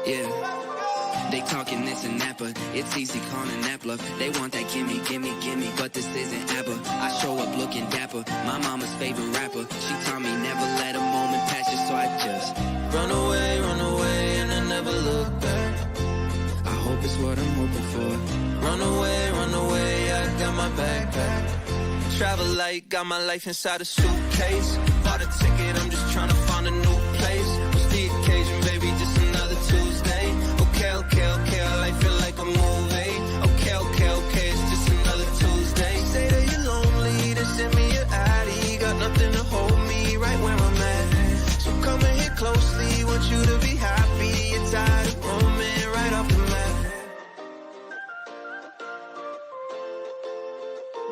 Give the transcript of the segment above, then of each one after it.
Yeah. They talking this and that, but it's easy calling that bluff. They want that gimme, gimme, gimme, but this isn't ABBA. I show up looking dapper, my mama's favorite rapper. She taught me never let a moment pass you, so I just run away, and I never look back. I hope it's what I'm hoping for. Run away, I got my backpack. Travel light, got my life inside a suitcase. Bought a ticket, I'm just trying to find a new place. What's the occasion, baby, just another Tuesday. Okay, I feel like a movie. Okay, it's just another Tuesday. Say that you're lonely, then send me your ID. Got nothing to hold me right where I'm at. So come and hit closely, want you to be happy. You're tired of roaming right off the map.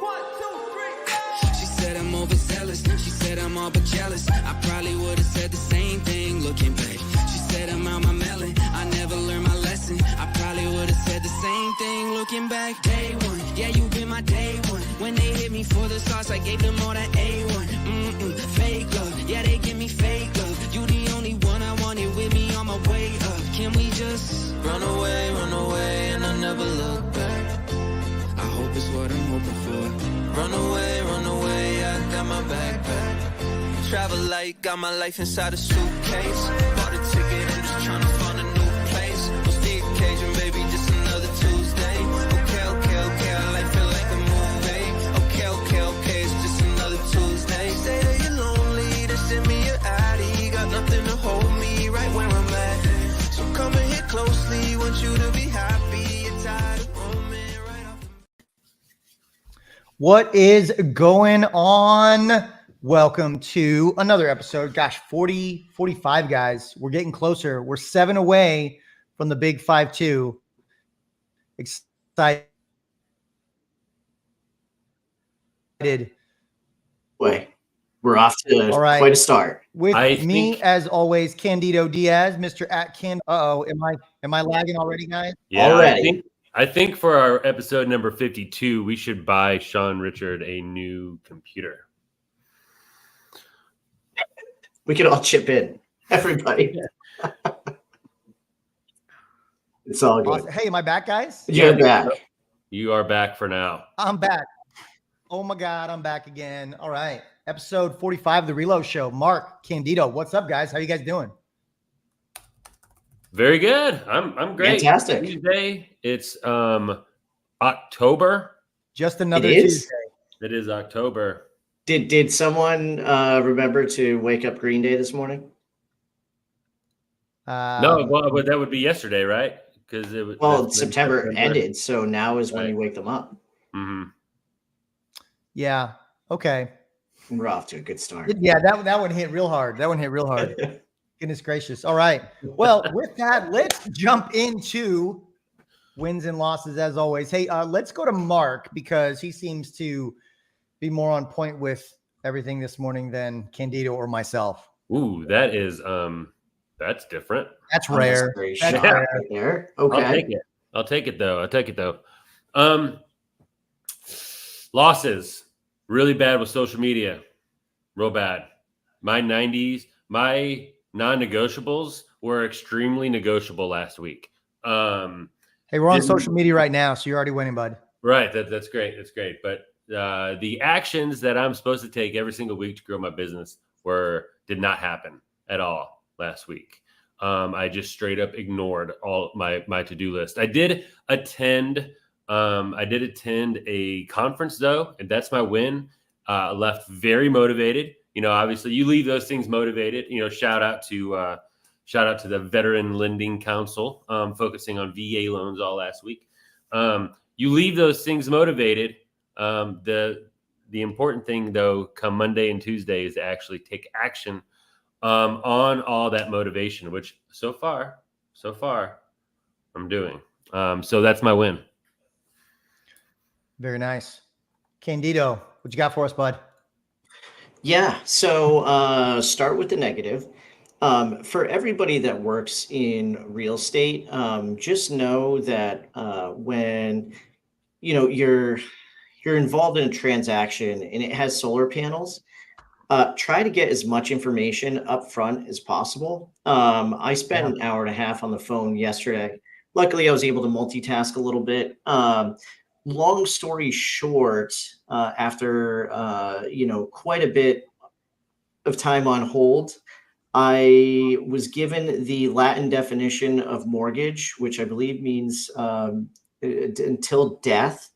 1, 2, 3, go! She said I'm overzealous, she said I'm all but jealous. I probably would have said the same thing looking back. She said I'm out my melon, I never learned my lesson. I probably would have said the same thing looking back. Day one, yeah, you been my day one. When they hit me for the sauce, I gave them all that A1. Fake love, yeah, they give me fake love. You the only one I wanted with me on my way up. Can we just run away, and I never look back. I hope it's what I'm hoping for. Run away, I got my backpack. Travel light, got my life inside a suitcase. Bought a ticket, I'm just trying to find a new place. What's the occasion, baby, just another Tuesday. Okay, I feel like a movie. Okay, it's just another Tuesday. Say that you're lonely, then send me your ID. Got nothing to hold me right where I'm at. So come and hit closely, want you to be happy. You're tired of roaming right off the... What is going on? Welcome to another episode. Gosh, 45 guys. We're getting closer. We're 7 away from the big 5-2. Excited. Boy, we're off to quite a start. With me, as always, Candido Diaz, Mr. @Can. Am I lagging already, guys? Yeah, already. I think for our episode number 52, we should buy Sean Richard a new computer. We could all chip in, everybody. It's all good. Awesome. Hey, am I back, guys? You're back. You are back for now. I'm back. Oh my God, I'm back again. All right. Episode 45 of the Reload Show. Mark, Candido, what's up, guys? How you guys doing? Very good. I'm great. Fantastic. Tuesday. It's October. Just another Tuesday. It is October. Did someone remember to wake up Green Day this morning? No, but that would be yesterday, right? Because it was September ended, so now is when you wake them up. Mm-hmm. Yeah. Okay. We're off to a good start. Yeah, that one hit real hard. Goodness gracious. All right. Well, with that, let's jump into wins and losses as always. Hey, let's go to Mark because he seems to be more on point with everything this morning than Candido or myself. Ooh, that is that's different. That's rare. That's rare. Right there. Okay. I'll take it though. Losses. Really bad with social media. Real bad. My non-negotiables were extremely negotiable last week. Hey, we're on social media right now, so you're already winning, bud. Right. That's great. That's great. But the actions that I'm supposed to take every single week to grow my business did not happen at all last week. I just straight up ignored all my to-do list. I did attend a conference though, and that's my win. Left very motivated. You know, obviously you leave those things motivated. You know, shout out to the Veteran Lending Council, focusing on VA loans all last week. You leave those things motivated. The important thing though, come Monday and Tuesday, is to actually take action on all that motivation, which so far I'm doing. So that's my win. Very nice. Candido, what you got for us, bud? Yeah. So start with the negative. For everybody that works in real estate, just know that when you're involved in a transaction and it has solar panels, try to get as much information up front as possible. I spent an hour and a half on the phone yesterday. Luckily, I was able to multitask a little bit. Long story short, after quite a bit of time on hold, I was given the Latin definition of mortgage, which I believe means until death.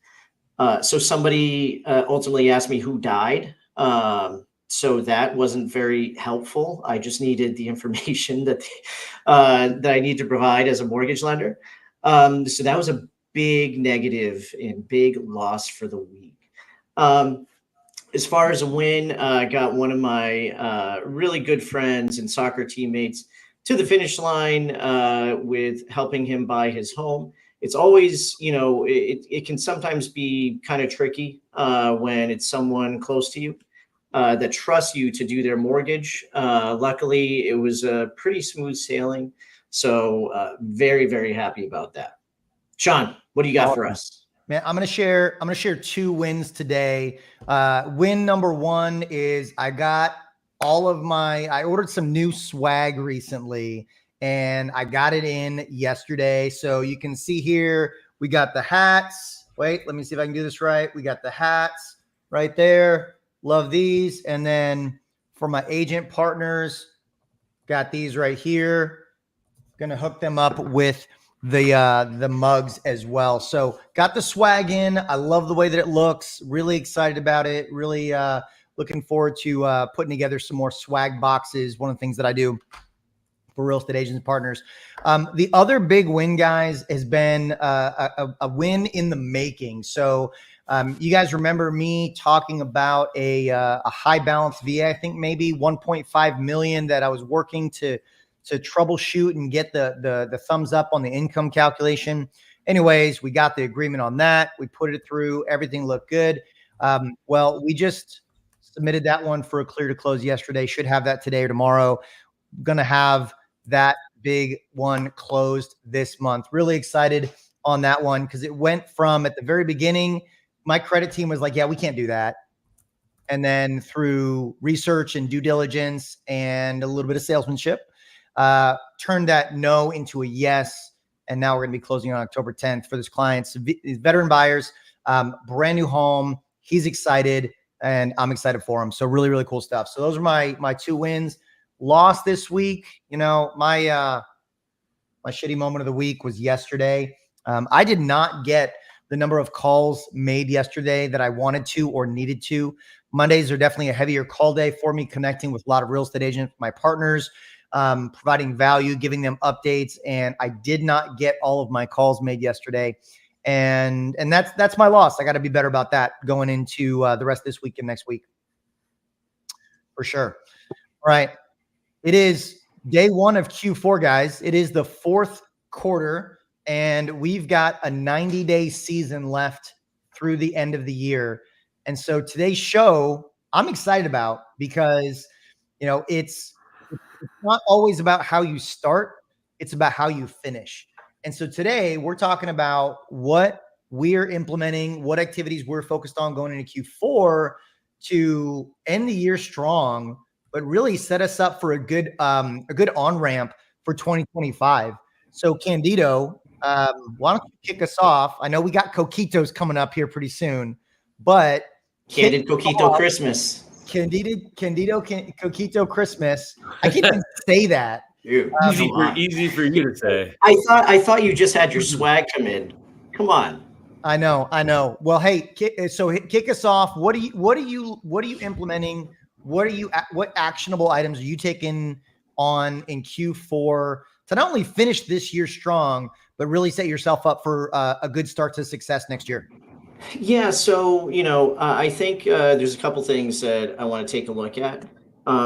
So somebody ultimately asked me who died. So that wasn't very helpful. I just needed the information that I need to provide as a mortgage lender. So that was a big negative and big loss for the week. As far as a win, I got one of my really good friends and soccer teammates to the finish line with helping him buy his home. It's always, it can sometimes be kind of tricky when it's someone close to you that trusts you to do their mortgage. Luckily, it was a pretty smooth sailing. So very, very happy about that. Sean, what do you got for us? Man, I'm gonna share 2 wins today. Win number 1 is I ordered some new swag recently and I got it in yesterday. So you can see here, we got the hats. Wait, let me see if I can do this right. We got the hats right there. Love these. And then for my agent partners, got these right here. Gonna hook them up with the mugs as well. So got the swag in. I love the way that it looks. Really excited about it. Really looking forward to putting together some more swag boxes. One of the things that I do for real estate agents and partners. The other big win, guys, has been a win in the making. So you guys remember me talking about a high balance VA, I think maybe 1.5 million that I was working to troubleshoot and get the thumbs up on the income calculation. Anyways, we got the agreement on that. We put it through. Everything looked good. Well, we just submitted that one for a clear to close yesterday. Should have that today or tomorrow. Going to have that big one closed this month. Really excited on that one because it went from at the very beginning, my credit team was like, yeah, we can't do that. And then through research and due diligence and a little bit of salesmanship, turned that no into a yes. And now we're going to be closing on October 10th for this client. So veteran buyers, brand new home. He's excited and I'm excited for him. So really, really cool stuff. So those are my 2 wins. Lost this week. My shitty moment of the week was yesterday. I did not get the number of calls made yesterday that I wanted to or needed to. Mondays are definitely a heavier call day for me, connecting with a lot of real estate agents, my partners, providing value, giving them updates. And I did not get all of my calls made yesterday. And that's my loss. I got to be better about that going into the rest of this week and next week. For sure. All right. It is day 1 of Q4, guys. It is the 4th quarter, and we've got a 90-day season left through the end of the year. And so today's show, I'm excited about because, it's not always about how you start. It's about how you finish. And so today we're talking about what we're implementing, what activities we're focused on going into Q4 to end the year strong, but really set us up for a good on-ramp for 2025. So Candido, why don't you kick us off? I know we got Coquitos coming up here pretty soon, but Candid Coquito Christmas. Candido Coquito Christmas. I can't even say that. Dude, Easy for you to say. I thought you just had your swag come in. Come on. I know. Well, hey, kick us off. What are you implementing? What actionable items are you taking on in Q4 to not only finish this year strong, but really set yourself up for a good start to success next year? Yeah, so I think there's a couple things that I want to take a look at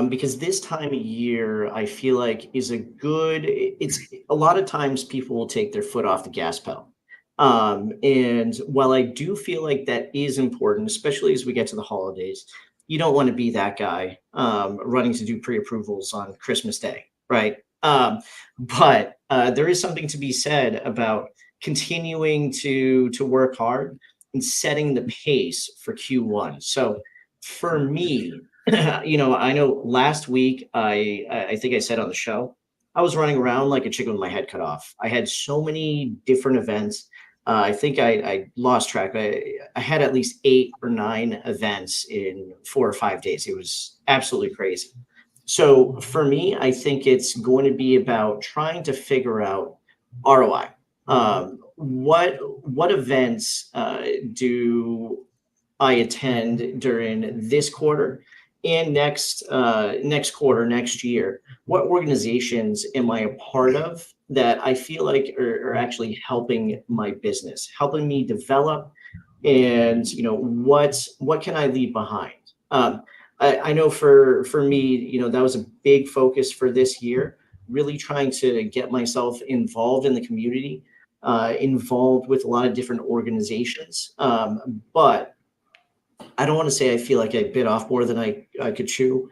because this time of year I feel like is it's a lot of times people will take their foot off the gas pedal. And while I do feel like that is important, especially as we get to the holidays, you don't want to be that guy running to do pre-approvals on Christmas Day, right? But there is something to be said about continuing to work hard and setting the pace for Q1. So for me, I know last week I think I said on the show, I was running around like a chicken with my head cut off. I had so many different events. I think I lost track. I had at least 8 or 9 events in 4 or 5 days. It was absolutely crazy. So for me, I think it's going to be about trying to figure out ROI. What events do I attend during this quarter and next quarter, next year? What organizations am I a part of that I feel like are actually helping my business, helping me develop, and what can I leave behind? I know for me, that was a big focus for this year, really trying to get myself involved in the community, involved with a lot of different organizations. But I don't want to say I feel like I bit off more than I could chew,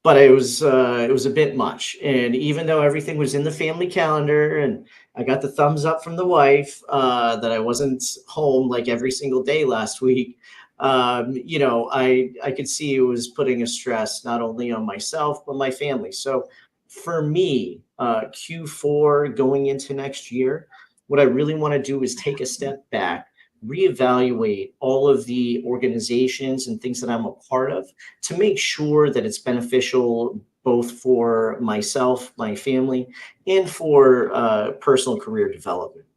but it was a bit much. And even though everything was in the family calendar and I got the thumbs up from the wife that I wasn't home like every single day last week, I could see it was putting a stress not only on myself but my family. So for me, Q4 going into next year, what I really want to do is take a step back, reevaluate all of the organizations and things that I'm a part of to make sure that it's beneficial both for myself, my family, and for personal career development.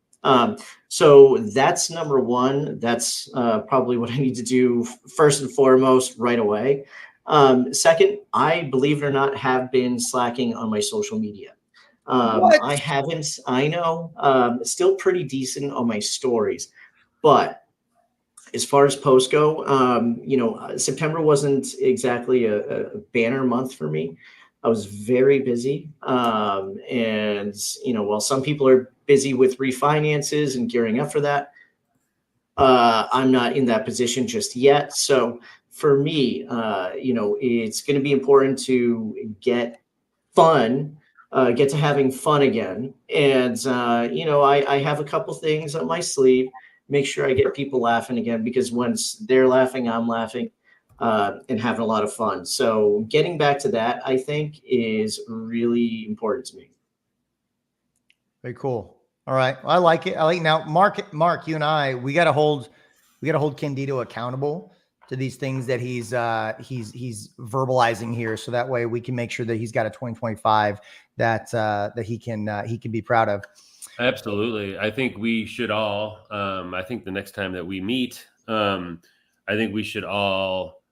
So that's number one. That's probably what I need to do first and foremost right away. Second, I, believe it or not, have been slacking on my social media. What? I haven't, I know, still pretty decent on my stories. But as far as posts go, September wasn't exactly a banner month for me. I was very busy. And while some people are busy with refinances and gearing up for that, I'm not in that position just yet. So for me, it's going to be important to get to having fun again. And, I have a couple things up my sleeve, make sure I get people laughing again, because once they're laughing, I'm laughing, and having a lot of fun. So getting back to that, I think, is really important to me. Very cool. All right. Well, I like it. Now, Mark, you and I, we got to hold Candido accountable to these things that he's verbalizing here. So that way we can make sure that he's got a 2025 that he can be proud of. Absolutely. I think we should all, I think the next time that we meet, I think we should all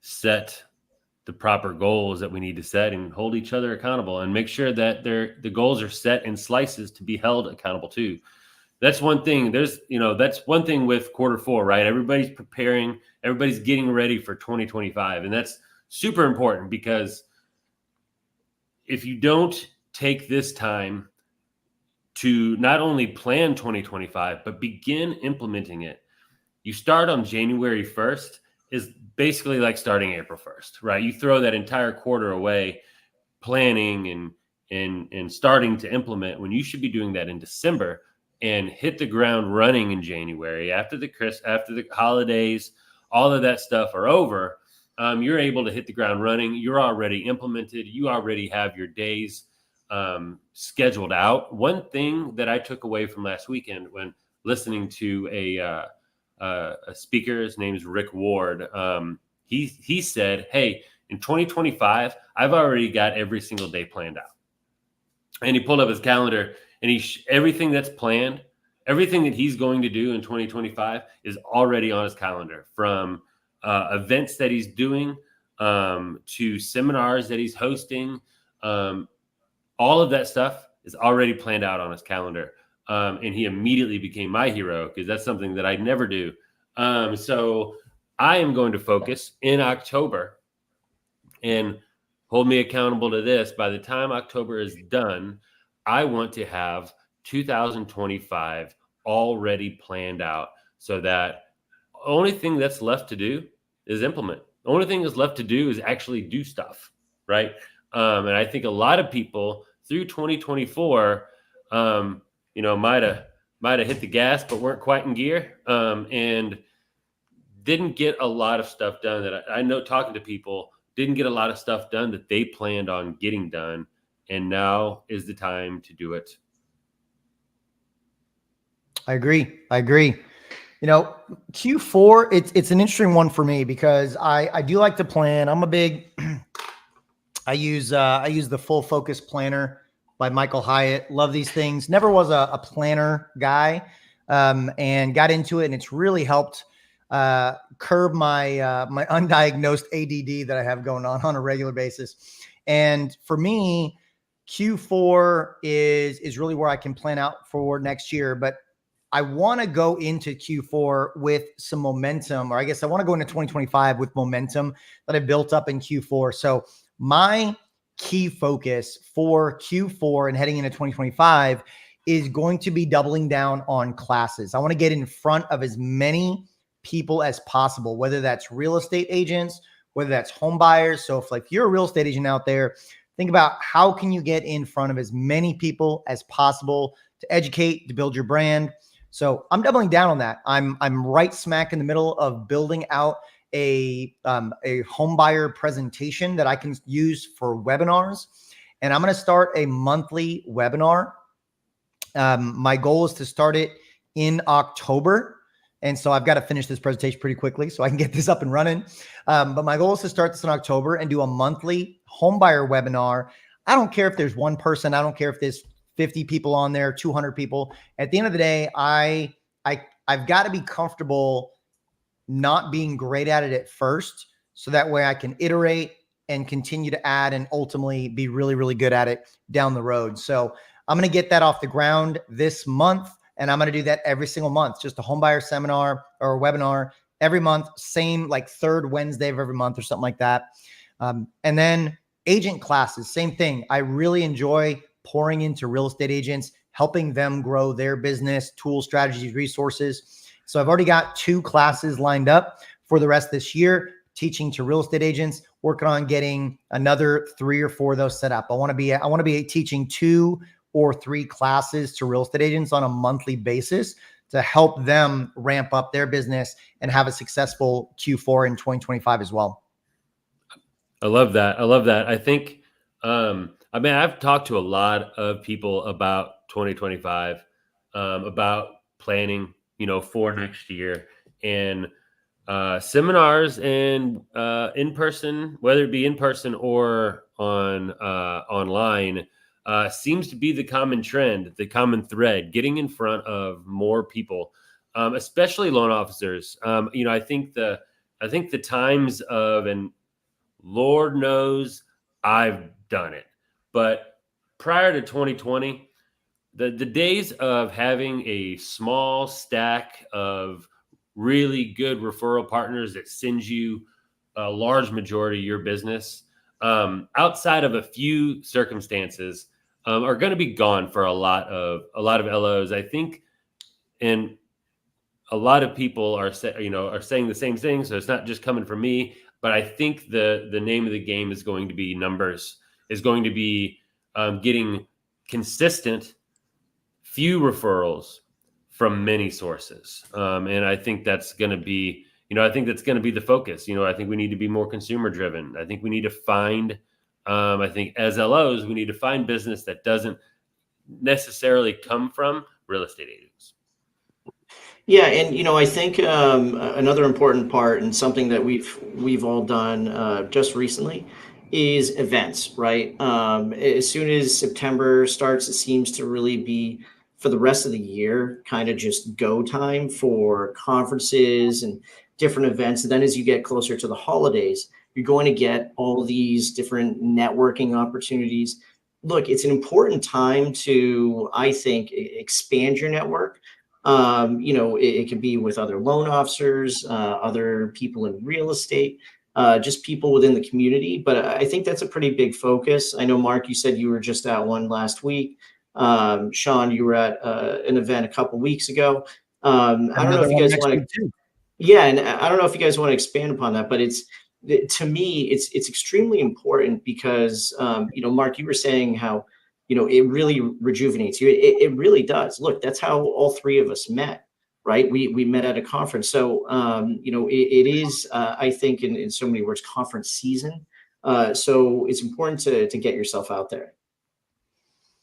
set the proper goals that we need to set and hold each other accountable and make sure that the goals are set in slices to be held accountable to. That's one thing. That's one thing with Q4, right? Everybody's preparing, everybody's getting ready for 2025. And that's super important, because if you don't take this time to not only plan 2025, but begin implementing it, you start on January 1st is basically like starting April 1st, right? You throw that entire quarter away planning and starting to implement, when you should be doing that in December and hit the ground running in January after the holidays, all of that stuff are over. You're able to hit the ground running. You're already implemented. You already have your days scheduled out. One thing that I took away from last weekend when listening to a speaker, his name is Rick Ward. He said, "Hey, in 2025, I've already got every single day planned out." And he pulled up his calendar, and everything that's planned, everything that he's going to do in 2025 is already on his calendar, from events that he's doing to seminars that he's hosting. All of that stuff is already planned out on his calendar. And he immediately became my hero, because that's something that I never do. So I am going to focus in October, and hold me accountable to this. By the time October is done, I want to have 2025 already planned out, so that the only thing that's left to do is implement. The only thing that's left to do is actually do stuff, right? And I think a lot of people through 2024, might have hit the gas but weren't quite in gear, and didn't get a lot of stuff done. That I know, talking to people didn't get a lot of stuff done that they planned on getting done. And now is the time to do it. I agree. You know, Q4, it's an interesting one for me because I do like to plan. I'm a big, I use the Full Focus Planner by Michael Hyatt. Love these things. Never was a planner guy, and got into it, and it's really helped curb my my undiagnosed ADD that I have going on a regular basis. And for me, Q4 is really where I can plan out for next year. But I want to go into Q4 with some momentum, or I guess I want to go into 2025 with momentum that I built up in Q4. So my key focus for Q4 and heading into 2025 is going to be doubling down on classes. I want to get in front of as many people as possible, whether that's real estate agents, whether that's home buyers. So if you're a real estate agent out there, think about how can you get in front of as many people as possible to educate, to build your brand. So I'm doubling down on that. I'm right smack in the middle of building out a home buyer presentation that I can use for webinars. And I'm going to start a monthly webinar. My goal is to start it in October. And so I've got to finish this presentation pretty quickly so I can get this up and running. But my goal is to start this in October and do a monthly home buyer webinar. I don't care if there's one person. I don't care if there's 50 people on there, 200 people. At the end of the day, I've got to be comfortable not being great at it at first, so that way I can iterate and continue to add and ultimately be really, really good at it down the road. So I'm going to get that off the ground this month, and I'm going to do that every single month, just a home buyer seminar or a webinar every month, same like third Wednesday of every month or something like that. And then agent classes, same thing. I really enjoy pouring into real estate agents, helping them grow their business, tools, strategies, resources. So I've already got 2 classes lined up for the rest of this year, teaching to real estate agents, working on getting another 3 or 4 of those set up. I want to be teaching 2 or 3 classes to real estate agents on a monthly basis to help them ramp up their business and have a successful Q4 in 2025 as well. I love that. I think, I've talked to a lot of people about 2025, about planning, for next year, and seminars and in person, whether it be in person or online, seems to be the common trend, the common thread, getting in front of more people, especially loan officers. I think the times of, and Lord knows I've done it, but prior to 2020, the days of having a small stack of really good referral partners that sends you a large majority of your business, outside of a few circumstances, are going to be gone for a lot of LOs, I think. And a lot of people are saying the same thing. So it's not just coming from me, but I think the name of the game is going to be numbers, is going to be getting consistent few referrals from many sources. And I think that's going to be, the focus. I think we need to be more consumer driven. I think we need to find, I think as LOs, we need to find business that doesn't necessarily come from real estate agents. Yeah, and I think another important part, and something that we've all done just recently, is events, right? As soon as September starts, it seems to really be, for the rest of the year, kind of just go time for conferences and different events. And then as you get closer to the holidays, you're going to get all these different networking opportunities. Look, it's an important time to, I think, expand your network. It could be with other loan officers, other people in real estate, just people within the community. But I think that's a pretty big focus. I know, Mark, you said you were just at one last week. Sean, you were at an event a couple weeks ago. I don't know if you guys want to. Yeah, and I don't know if you guys want to expand upon that, but to me, it's extremely important because, Mark, you were saying how, it really rejuvenates you. It really does. Look, that's how all 3 of us met, right? We met at a conference. So, it is, I think, in so many words, conference season. So it's important to get yourself out there.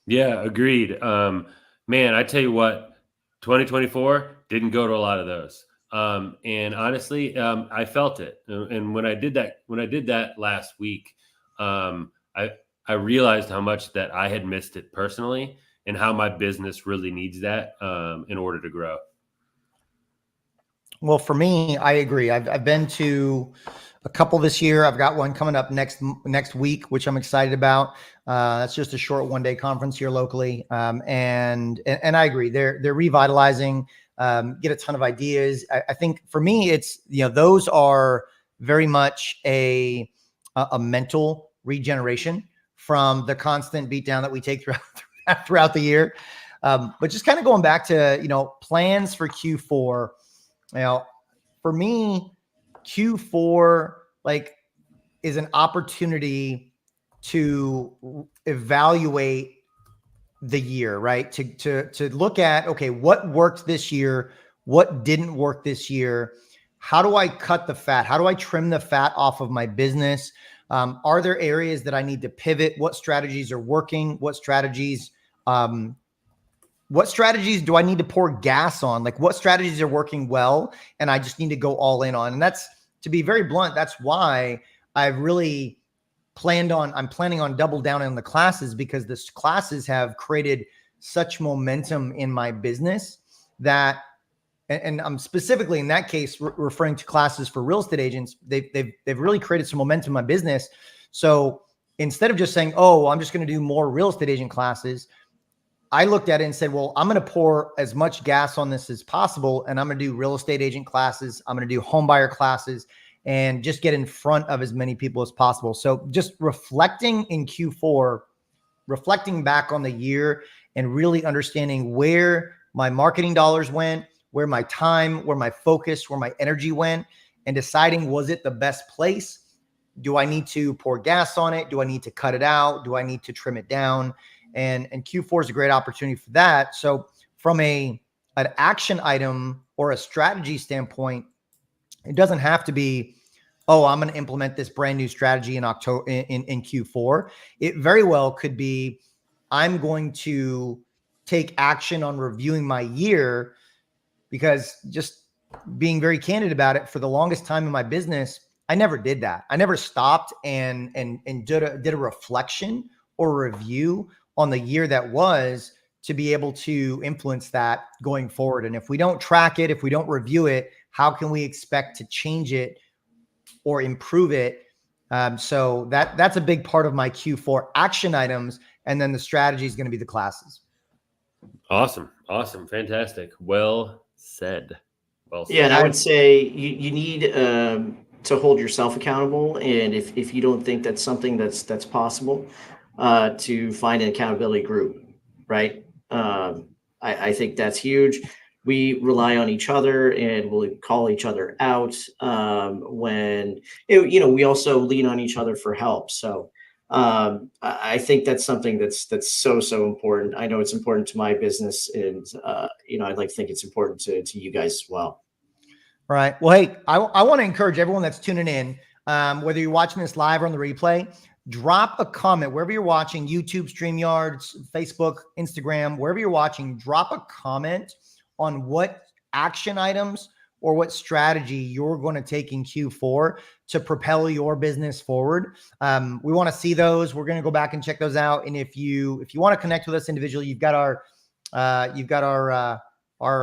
Yeah, agreed. Man, I tell you what, 2024 didn't go to a lot of those. And honestly, I felt it. And when I did that last week, I realized how much that I had missed it personally and how my business really needs that in order to grow. Well, for me, I agree. I've been to a couple this year. I've got one coming up next week, which I'm excited about. That's just a short 1-day conference here locally, and I agree. They're revitalizing. Get a ton of ideas. I think for me, it's those are very much a mental regeneration from the constant beatdown that we take throughout the year. But just kind of going back to plans for Q4. For me, Q4 is an opportunity to evaluate the year, right? To look at, okay, what worked this year, what didn't work this year, how do I cut the fat? How do I trim the fat off of my business? Are there areas that I need to pivot? What strategies are working? What strategies do I need to pour gas on? What strategies are working well and I just need to go all in on? And that's, to be very blunt, that's why I've really planning on double down on the classes, because the classes have created such momentum in my business that, and I'm specifically in that case referring to classes for real estate agents. They've really created some momentum in my business. So instead of just saying, oh, I'm just going to do more real estate agent classes, I looked at it and said, well, I'm going to pour as much gas on this as possible. And I'm going to do real estate agent classes. I'm going to do home buyer classes and just get in front of as many people as possible. So just reflecting in Q4, reflecting back on the year and really understanding where my marketing dollars went, where my time, where my focus, where my energy went, and deciding, was it the best place? Do I need to pour gas on it? Do I need to cut it out? Do I need to trim it down? And Q4 is a great opportunity for that. So from an action item or a strategy standpoint, it doesn't have to be, oh, I'm going to implement this brand new strategy in October in Q4. It very well could be, I'm going to take action on reviewing my year, because just being very candid about it, for the longest time in my business, I never did that. I never stopped and did a reflection or review on the year that was, to be able to influence that going forward. And if we don't track it, if we don't review it, how can we expect to change it or improve it? So that's a big part of my Q4 action items. And then the strategy is going to be the classes. Awesome. Fantastic. Well said. Yeah, and I would say you need to hold yourself accountable. And if you don't think that's something that's possible, to find an accountability group, right? I think that's huge. We rely on each other and we'll call each other out when, we also lean on each other for help. So I think that's something that's so important. I know it's important to my business, and I'd like to think it's important to you guys as well. All right. Well, hey, I want to encourage everyone that's tuning in, whether you're watching this live or on the replay, drop a comment wherever you're watching, YouTube, StreamYards, Facebook, Instagram, wherever you're watching. Drop a comment on what action items or what strategy you're going to take in Q4 to propel your business forward. We want to see those. We're going to go back and check those out. And if you want to connect with us individually, you've got our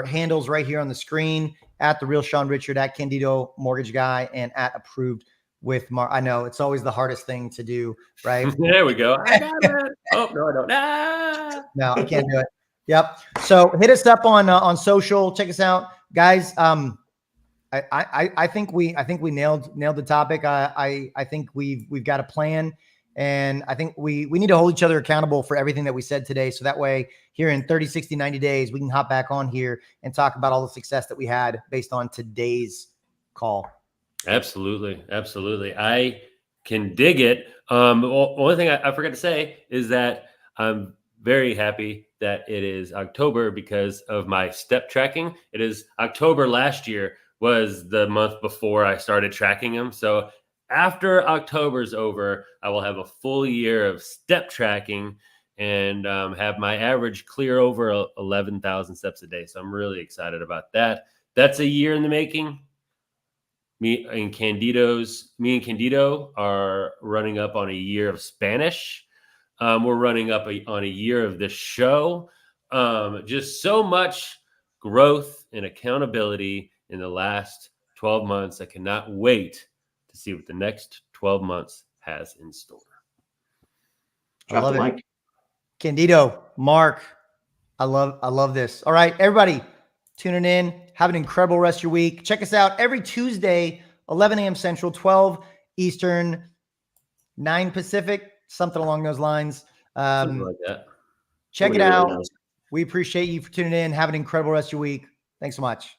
handles right here on the screen, at The Real Sean Richard, at Candido Mortgage Guy, and at Approved with Mark. I know it's always the hardest thing to do, right? There we go. I got it. Oh, no, I don't. Ah. No, I can't do it. Yep. So hit us up on social. Check us out, guys. I think we nailed the topic. I think we've got a plan, and I think we need to hold each other accountable for everything that we said today. So that way, here in 30, 60, 90 days, we can hop back on here and talk about all the success that we had based on today's call. Absolutely. I can dig it. One thing I forgot to say is that I'm very happy that it is October because of my step tracking. It is October last year was the month before I started tracking them. So after October's over, I will have a full year of step tracking and have my average clear over 11,000 steps a day. So I'm really excited about that. That's a year in the making. Me and Candido are running up on a year of Spanish. We're running up on a year of this show. Just so much growth and accountability in the last 12 months. I cannot wait to see what the next 12 months has in store. I love the it. mic. Candido, Mark, I love this. All right, everybody, tuning in. Have an incredible rest of your week. Check us out every Tuesday, 11 a.m. Central, 12 Eastern, 9 Pacific, something along those lines. Something like that. Check it Nobody really out. knows. We appreciate you for tuning in. Have an incredible rest of your week. Thanks so much.